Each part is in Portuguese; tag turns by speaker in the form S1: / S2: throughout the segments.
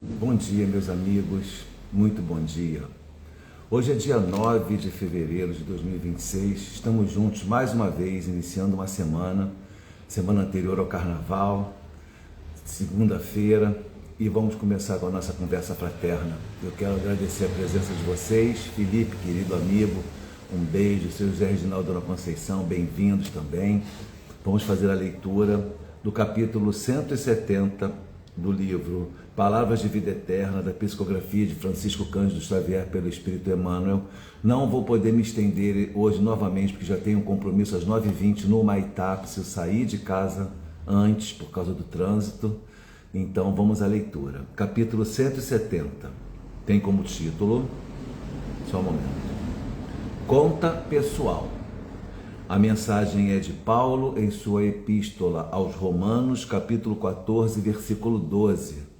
S1: Bom dia, meus amigos, muito bom dia. Hoje é dia 9 de fevereiro de 2026, estamos juntos mais uma vez, iniciando uma semana anterior ao Carnaval, segunda-feira, e vamos começar com a nossa conversa fraterna. Eu quero agradecer a presença de vocês, Felipe, querido amigo, um beijo, seu José Reginaldo, Dona Conceição, bem-vindos também. Vamos fazer a leitura do capítulo 170 do livro Palavras de Vida Eterna, da psicografia de Francisco Cândido Xavier pelo Espírito Emmanuel. Não vou poder me estender hoje novamente, porque já tenho um compromisso às 9h20 no Humaitá, preciso sair de casa antes por causa do trânsito. Então vamos à leitura. Capítulo 170 tem como título, só um momento, Conta Pessoal. A mensagem é de Paulo em sua epístola aos Romanos, capítulo 14, versículo 12.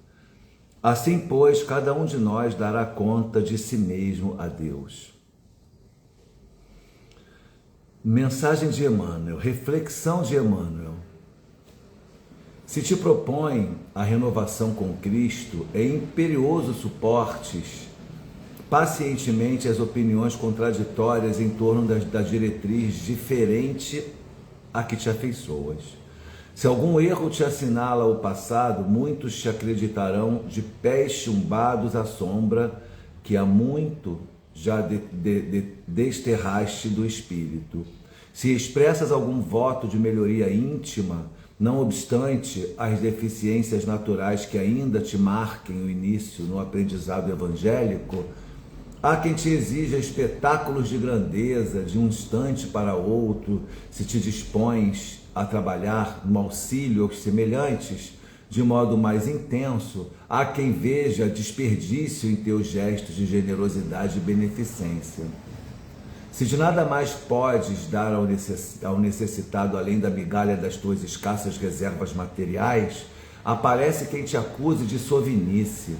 S1: Assim, pois, cada um de nós dará conta de si mesmo a Deus. Mensagem de Emmanuel, reflexão de Emmanuel. Se te propõe a renovação com Cristo, é imperioso suportes pacientemente as opiniões contraditórias em torno da diretriz diferente a que te afeiçoas. Se algum erro te assinala o passado, muitos te acreditarão de pés chumbados à sombra que há muito já desterraste do espírito. Se expressas algum voto de melhoria íntima, não obstante as deficiências naturais que ainda te marquem o início no aprendizado evangélico, há quem te exija espetáculos de grandeza de um instante para outro, se te dispões a trabalhar no auxílio aos semelhantes de modo mais intenso. Há quem veja desperdício em teus gestos de generosidade e beneficência. Se de nada mais podes dar ao necessitado além da migalha das tuas escassas reservas materiais, aparece quem te acuse de sovinice.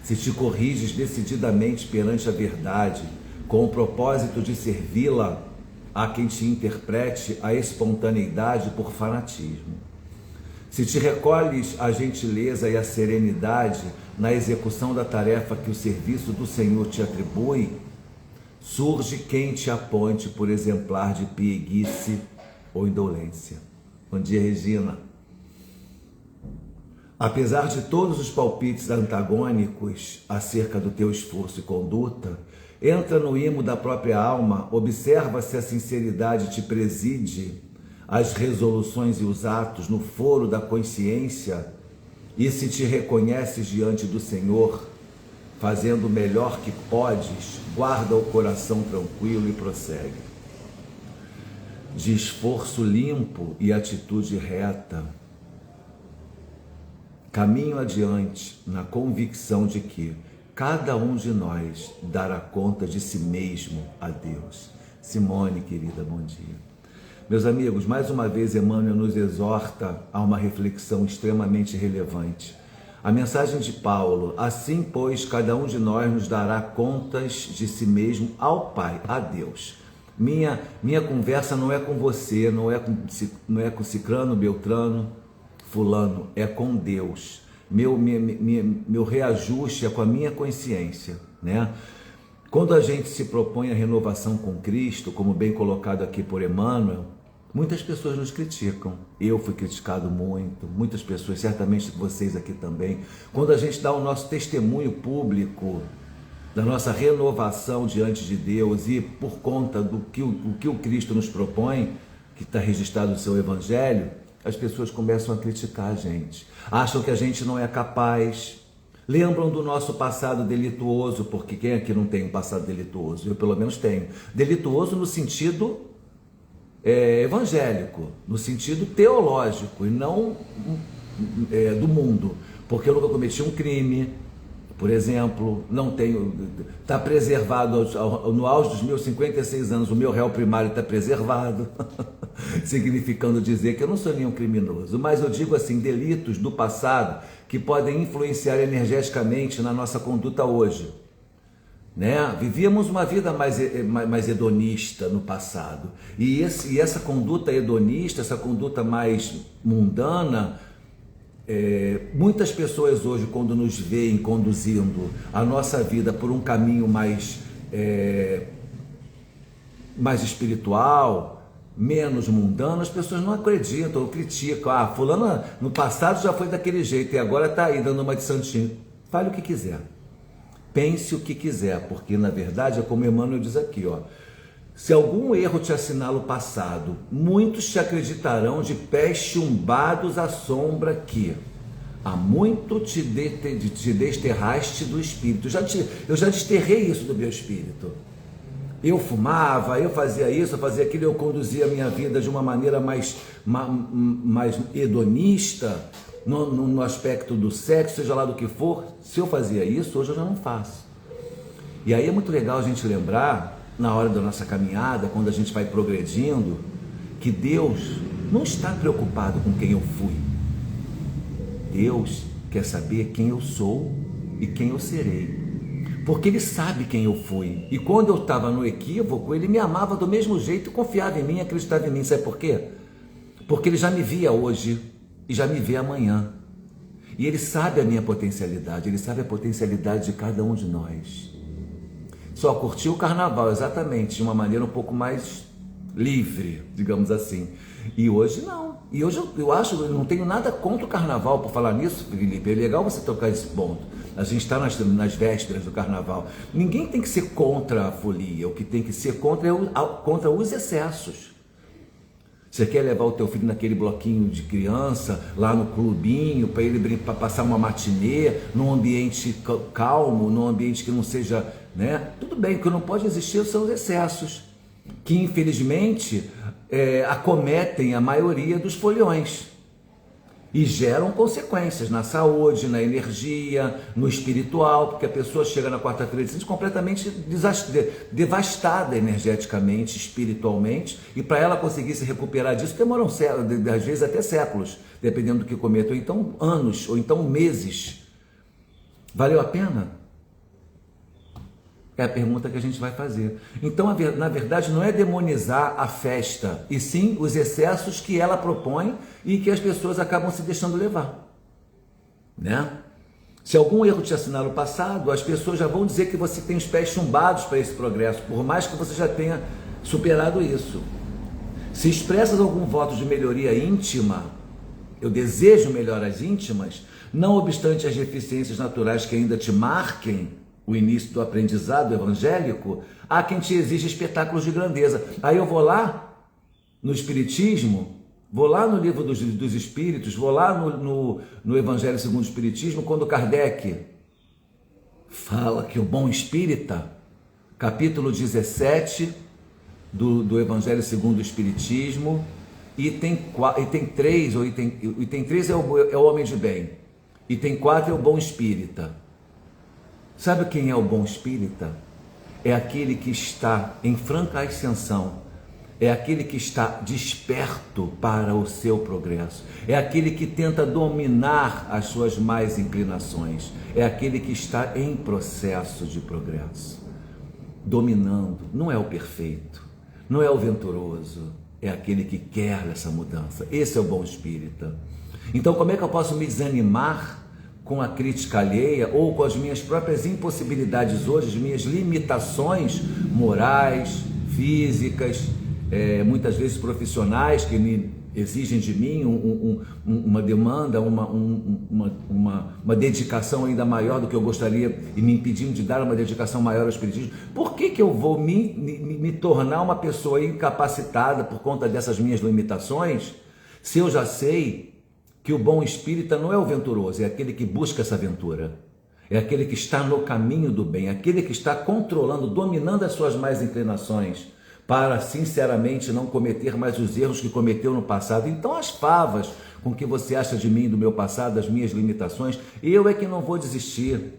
S1: Se te corriges decididamente perante a verdade, com o propósito de servi-la, há quem te interprete a espontaneidade por fanatismo. Se te recolhes a gentileza e a serenidade na execução da tarefa que o serviço do Senhor te atribui, surge quem te aponte por exemplar de pieguice ou indolência. Bom dia, Regina. Apesar de todos os palpites antagônicos acerca do teu esforço e conduta, entra no imo da própria alma, observa se a sinceridade te preside as resoluções e os atos no foro da consciência, e se te reconheces diante do Senhor, fazendo o melhor que podes, guarda o coração tranquilo e prossegue. De esforço limpo e atitude reta, caminho adiante na convicção de que cada um de nós dará conta de si mesmo a Deus. Simone, querida, bom dia. Meus amigos, mais uma vez Emmanuel nos exorta a uma reflexão extremamente relevante. A mensagem de Paulo: assim, pois, cada um de nós nos dará contas de si mesmo ao Pai, a Deus. Minha conversa não é com você, não é com Cicrano, Beltrano, fulano, é com Deus. Meu reajuste é com a minha consciência, né? Quando a gente se propõe a renovação com Cristo, como bem colocado aqui por Emmanuel, muitas pessoas nos criticam. Eu fui criticado muito, muitas pessoas, certamente vocês aqui também. Quando a gente dá o nosso testemunho público da nossa renovação diante de Deus e por conta do que o Cristo nos propõe, que está registrado no seu Evangelho, as pessoas começam a criticar a gente, acham que a gente não é capaz, lembram do nosso passado delituoso, porque quem aqui não tem um passado delituoso? Eu pelo menos tenho. Delituoso no sentido evangélico, no sentido teológico e não do mundo, porque eu nunca cometi um crime, por exemplo, não tenho, está preservado no auge dos meus 56 anos, o meu réu primário está preservado, significando dizer que eu não sou nenhum criminoso, mas eu digo assim, delitos do passado que podem influenciar energeticamente na nossa conduta hoje, né? Vivíamos uma vida mais hedonista no passado, e essa conduta hedonista, essa conduta mais mundana, Muitas pessoas hoje, quando nos veem conduzindo a nossa vida por um caminho mais espiritual, menos mundano, as pessoas não acreditam ou criticam. Ah, fulano no passado já foi daquele jeito e agora está aí dando uma de santinho. Fale o que quiser, pense o que quiser, porque na verdade é como Emmanuel diz aqui, ó. Se algum erro te assinala o passado, muitos te acreditarão de pés chumbados à sombra que há muito te desterraste do espírito. Eu já desterrei isso do meu espírito. Eu fumava, eu fazia isso, eu fazia aquilo, eu conduzia a minha vida de uma maneira mais hedonista, no aspecto do sexo, seja lá do que for. Se eu fazia isso, hoje eu já não faço. E aí é muito legal a gente lembrar, na hora da nossa caminhada, quando a gente vai progredindo, que Deus não está preocupado com quem eu fui. Deus quer saber quem eu sou e quem eu serei. Porque Ele sabe quem eu fui. E quando eu estava no equívoco, Ele me amava do mesmo jeito, confiava em mim, acreditava em mim. Sabe por quê? Porque Ele já me via hoje e já me vê amanhã. E Ele sabe a minha potencialidade, Ele sabe a potencialidade de cada um de nós. Só curtiu o carnaval, exatamente, de uma maneira um pouco mais livre, digamos assim. E hoje não. E hoje eu acho, eu não tenho nada contra o carnaval, por falar nisso, Felipe. É legal você tocar esse ponto. A gente está nas vésperas do carnaval. Ninguém tem que ser contra a folia. O que tem que ser contra é contra os excessos. Você quer levar o teu filho naquele bloquinho de criança, lá no clubinho, para ele passar uma matinê, num ambiente calmo, num ambiente que não seja, né? Tudo bem, o que não pode existir são os excessos, que infelizmente acometem a maioria dos foliões e geram consequências na saúde, na energia, no espiritual, porque a pessoa chega na quarta-feira e se sente completamente devastada energeticamente, espiritualmente, e para ela conseguir se recuperar disso demoram às vezes até séculos, dependendo do que cometa, ou então anos, ou então meses. Valeu a pena? É a pergunta que a gente vai fazer. Então, na verdade, não é demonizar a festa, e sim os excessos que ela propõe e que as pessoas acabam se deixando levar, né? Se algum erro te assinala o passado, as pessoas já vão dizer que você tem os pés chumbados para esse progresso, por mais que você já tenha superado isso. Se expressas algum voto de melhoria íntima, eu desejo melhoras íntimas, não obstante as deficiências naturais que ainda te marquem o início do aprendizado evangélico, há quem te exige espetáculos de grandeza. Aí eu vou lá no Espiritismo, vou lá no Livro dos Espíritos, vou lá no Evangelho segundo o Espiritismo, quando Kardec fala que o bom espírita, capítulo 17 do Evangelho segundo o Espiritismo, item 3 é o homem de bem, item 4 é o bom espírita. Sabe quem é o bom espírita? É aquele que está em franca ascensão, é aquele que está desperto para o seu progresso, é aquele que tenta dominar as suas más inclinações, é aquele que está em processo de progresso, dominando. Não é o perfeito, não é o venturoso, é aquele que quer essa mudança. Esse é o bom espírita. Então, como é que eu posso me desanimar com a crítica alheia ou com as minhas próprias impossibilidades hoje, as minhas limitações morais, físicas, muitas vezes profissionais, que me exigem de mim uma demanda, uma dedicação ainda maior do que eu gostaria e me impedindo de dar uma dedicação maior ao Espiritismo? Por que eu vou me tornar uma pessoa incapacitada por conta dessas minhas limitações, se eu já sei que o bom espírita não é o venturoso, é aquele que busca essa aventura, é aquele que está no caminho do bem, é aquele que está controlando, dominando as suas más inclinações, para sinceramente não cometer mais os erros que cometeu no passado. Então as favas com que você acha de mim, do meu passado, das minhas limitações, eu é que não vou desistir.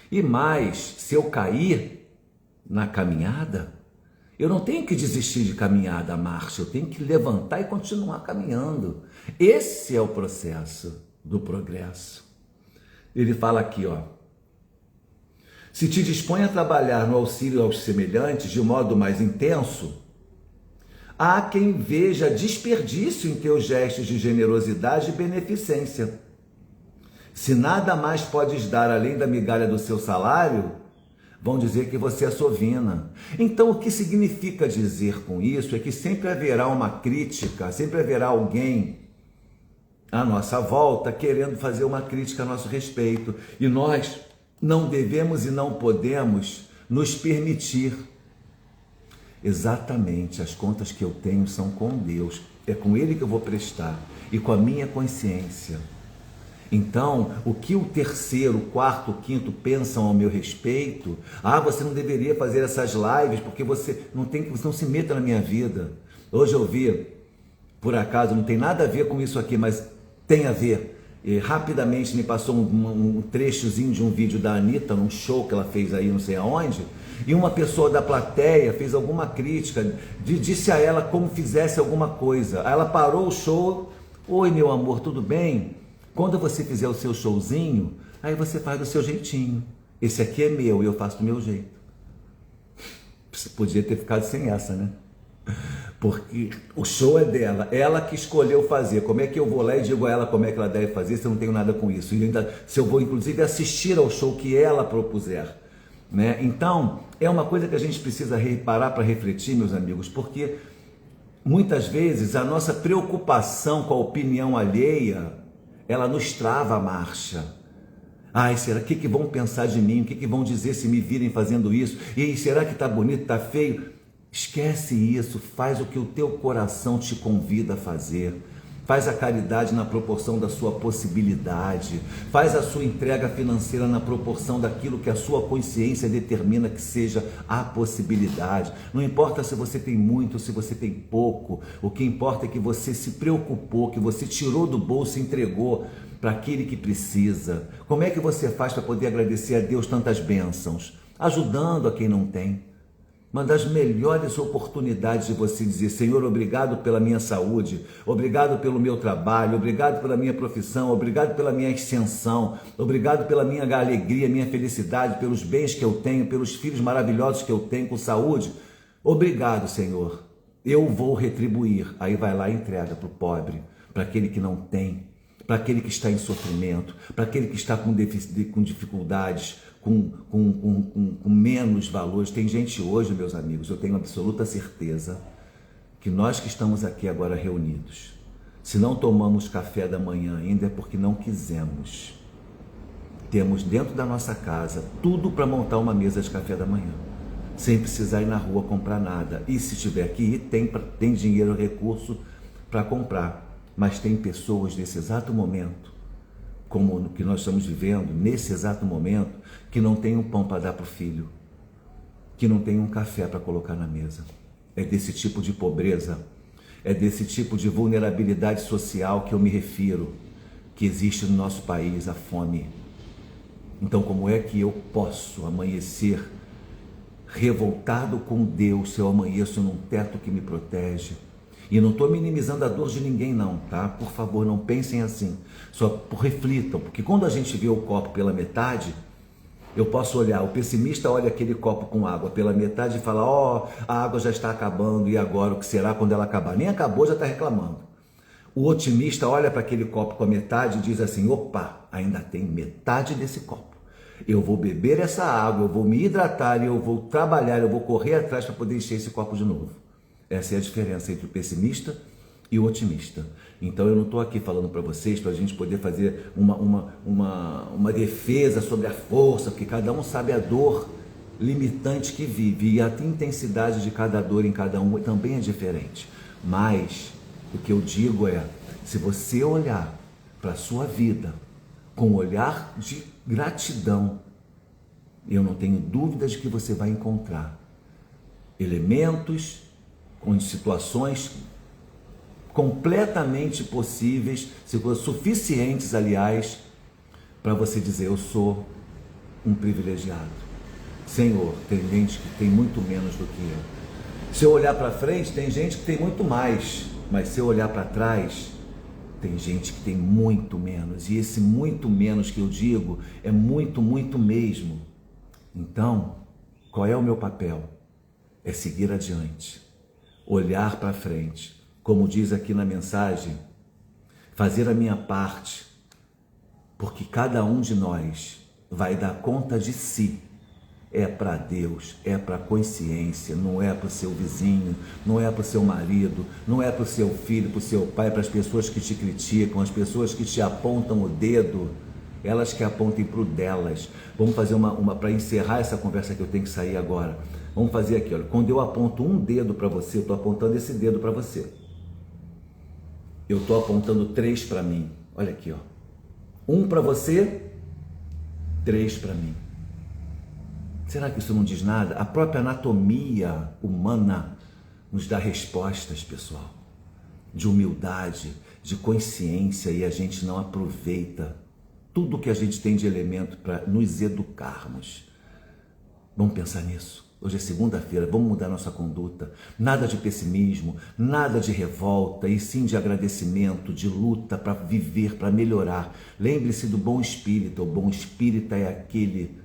S1: E mais, se eu cair na caminhada, eu não tenho que desistir de caminhar da marcha, eu tenho que levantar e continuar caminhando. Esse é o processo do progresso. Ele fala aqui, ó: se te dispõe a trabalhar no auxílio aos semelhantes de modo mais intenso, há quem veja desperdício em teus gestos de generosidade e beneficência. Se nada mais podes dar além da migalha do seu salário, vão dizer que você é sovina. Então, o que significa dizer com isso é que sempre haverá uma crítica, sempre haverá alguém à nossa volta querendo fazer uma crítica a nosso respeito. E nós não devemos e não podemos nos permitir. Exatamente, as contas que eu tenho são com Deus. É com Ele que eu vou prestar e com a minha consciência. Então, o que o terceiro, o quarto, o quinto pensam ao meu respeito? Ah, você não deveria fazer essas lives porque você não se meta na minha vida. Hoje eu vi, por acaso, não tem nada a ver com isso aqui, mas tem a ver. E rapidamente me passou um trechozinho de um vídeo da Anitta, num show que ela fez aí não sei aonde, e uma pessoa da plateia fez alguma crítica, disse a ela como fizesse alguma coisa. Aí ela parou o show. Oi, meu amor, tudo bem? Quando você fizer o seu showzinho, aí você faz do seu jeitinho. Esse aqui é meu e eu faço do meu jeito. Você podia ter ficado sem essa, né? Porque o show é dela, ela que escolheu fazer. Como é que eu vou lá e digo a ela como é que ela deve fazer se eu não tenho nada com isso? E ainda, se eu vou inclusive assistir ao show que ela propuser, né? Então, é uma coisa que a gente precisa parar para refletir, meus amigos, porque muitas vezes a nossa preocupação com a opinião alheia, ela nos trava a marcha. Ai, será que vão pensar de mim? O que vão dizer se me virem fazendo isso? E aí, será que tá bonito, tá feio? Esquece isso, faz o que o teu coração te convida a fazer. Faz a caridade na proporção da sua possibilidade. Faz a sua entrega financeira na proporção daquilo que a sua consciência determina que seja a possibilidade. Não importa se você tem muito ou se você tem pouco. O que importa é que você se preocupou, que você tirou do bolso e entregou para aquele que precisa. Como é que você faz para poder agradecer a Deus tantas bênçãos? Ajudando a quem não tem. Uma das melhores oportunidades de você dizer: Senhor, obrigado pela minha saúde, obrigado pelo meu trabalho, obrigado pela minha profissão, obrigado pela minha ascensão, obrigado pela minha alegria, minha felicidade, pelos bens que eu tenho, pelos filhos maravilhosos que eu tenho com saúde. Obrigado, Senhor, eu vou retribuir. Aí vai lá e entrega para o pobre, para aquele que não tem, para aquele que está em sofrimento, para aquele que está com dificuldades, com menos valores. Tem gente hoje, meus amigos, eu tenho absoluta certeza que nós que estamos aqui agora reunidos, se não tomamos café da manhã ainda é porque não quisemos. Temos dentro da nossa casa tudo para montar uma mesa de café da manhã, sem precisar ir na rua comprar nada. E se tiver que ir, tem dinheiro, recurso para comprar. Mas tem pessoas nesse exato momento, como o que nós estamos vivendo, nesse exato momento, que não tem um pão para dar para o filho, que não tem um café para colocar na mesa. É desse tipo de pobreza, é desse tipo de vulnerabilidade social que eu me refiro, que existe no nosso país, a fome. Então, como é que eu posso amanhecer revoltado com Deus se eu amanheço num teto que me protege? E não estou minimizando a dor de ninguém não, tá? Por favor, não pensem assim. Só reflitam, porque quando a gente vê o copo pela metade, eu posso olhar, o pessimista olha aquele copo com água pela metade e fala: ó, a água já está acabando, e agora o que será quando ela acabar? Nem acabou, já está reclamando. O otimista olha para aquele copo com a metade e diz assim: opa, ainda tem metade desse copo. Eu vou beber essa água, eu vou me hidratar, eu vou trabalhar, eu vou correr atrás para poder encher esse copo de novo. Essa é a diferença entre o pessimista e o otimista. Então eu não estou aqui falando para vocês para a gente poder fazer uma defesa sobre a força, porque cada um sabe a dor limitante que vive e a intensidade de cada dor em cada um também é diferente. Mas o que eu digo é, se você olhar para a sua vida com um olhar de gratidão, eu não tenho dúvidas de que você vai encontrar elementos, com situações completamente possíveis, suficientes, aliás, para você dizer: eu sou um privilegiado. Senhor, tem gente que tem muito menos do que eu. Se eu olhar para frente, tem gente que tem muito mais, mas se eu olhar para trás, tem gente que tem muito menos. E esse muito menos que eu digo é muito, muito mesmo. Então, qual é o meu papel? É seguir adiante. Olhar para frente, como diz aqui na mensagem, fazer a minha parte, porque cada um de nós vai dar conta de si. É para Deus, é para a consciência, não é para o seu vizinho, não é para o seu marido, não é para o seu filho, para o seu pai, para as pessoas que te criticam, as pessoas que te apontam o dedo, elas que apontem para o delas. Vamos fazer uma para encerrar essa conversa que eu tenho que sair agora. Vamos fazer aqui, olha, quando eu aponto um dedo para você, eu estou apontando esse dedo para você. Eu estou apontando 3 para mim, olha aqui, ó. 1 para você, 3 para mim. Será que isso não diz nada? A própria anatomia humana nos dá respostas, pessoal, de humildade, de consciência, e a gente não aproveita tudo que a gente tem de elemento para nos educarmos. Vamos pensar nisso. Hoje é segunda-feira, vamos mudar nossa conduta. Nada de pessimismo, nada de revolta, e sim de agradecimento, de luta para viver, para melhorar. Lembre-se do bom espírita. O bom espírita é aquele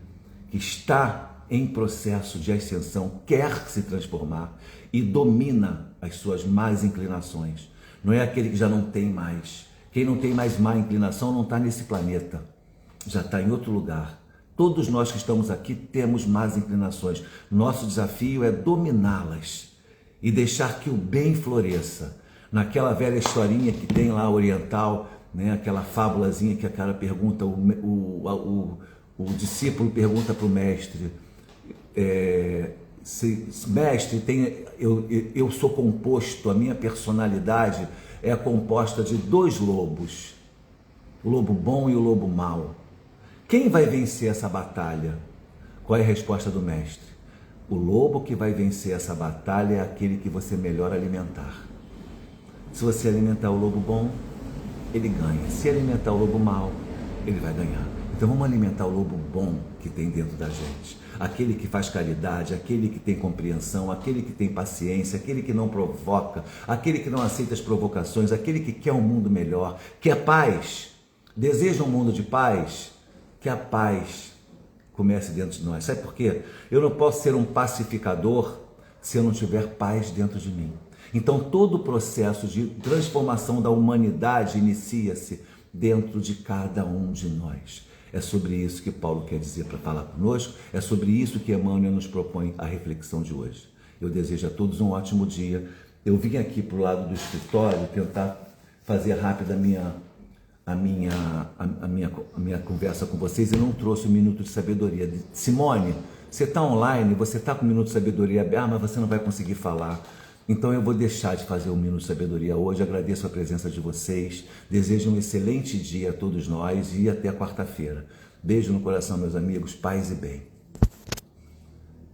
S1: que está em processo de ascensão, quer se transformar e domina as suas más inclinações. Não é aquele que já não tem mais. Quem não tem mais má inclinação não está nesse planeta, já está em outro lugar. Todos nós que estamos aqui temos más inclinações. Nosso desafio é dominá-las e deixar que o bem floresça. Naquela velha historinha que tem lá oriental, né? Aquela fábulazinha que a cara pergunta, o discípulo pergunta para o mestre, mestre, eu sou composto, a minha personalidade é composta de 2 lobos, o lobo bom e o lobo mau. Quem vai vencer essa batalha? Qual é a resposta do mestre? O lobo que vai vencer essa batalha é aquele que você melhor alimentar. Se você alimentar o lobo bom, ele ganha. Se alimentar o lobo mau, ele vai ganhar. Então vamos alimentar o lobo bom que tem dentro da gente. Aquele que faz caridade, aquele que tem compreensão, aquele que tem paciência, aquele que não provoca, aquele que não aceita as provocações, aquele que quer um mundo melhor, quer paz, deseja um mundo de paz. Que a paz comece dentro de nós. Sabe por quê? Eu não posso ser um pacificador se eu não tiver paz dentro de mim. Então todo o processo de transformação da humanidade inicia-se dentro de cada um de nós. É sobre isso que Paulo quer dizer para falar conosco, é sobre isso que Emmanuel nos propõe a reflexão de hoje. Eu desejo a todos um ótimo dia. Eu vim aqui para o lado do escritório tentar fazer rápido a minha conversa com vocês e não trouxe o Minuto de Sabedoria. Simone, você está online, você está com o Minuto de Sabedoria, mas você não vai conseguir falar. Então eu vou deixar de fazer o Minuto de Sabedoria hoje. Agradeço a presença de vocês, desejo um excelente dia a todos nós e até quarta-feira. Beijo no coração, meus amigos, paz e bem.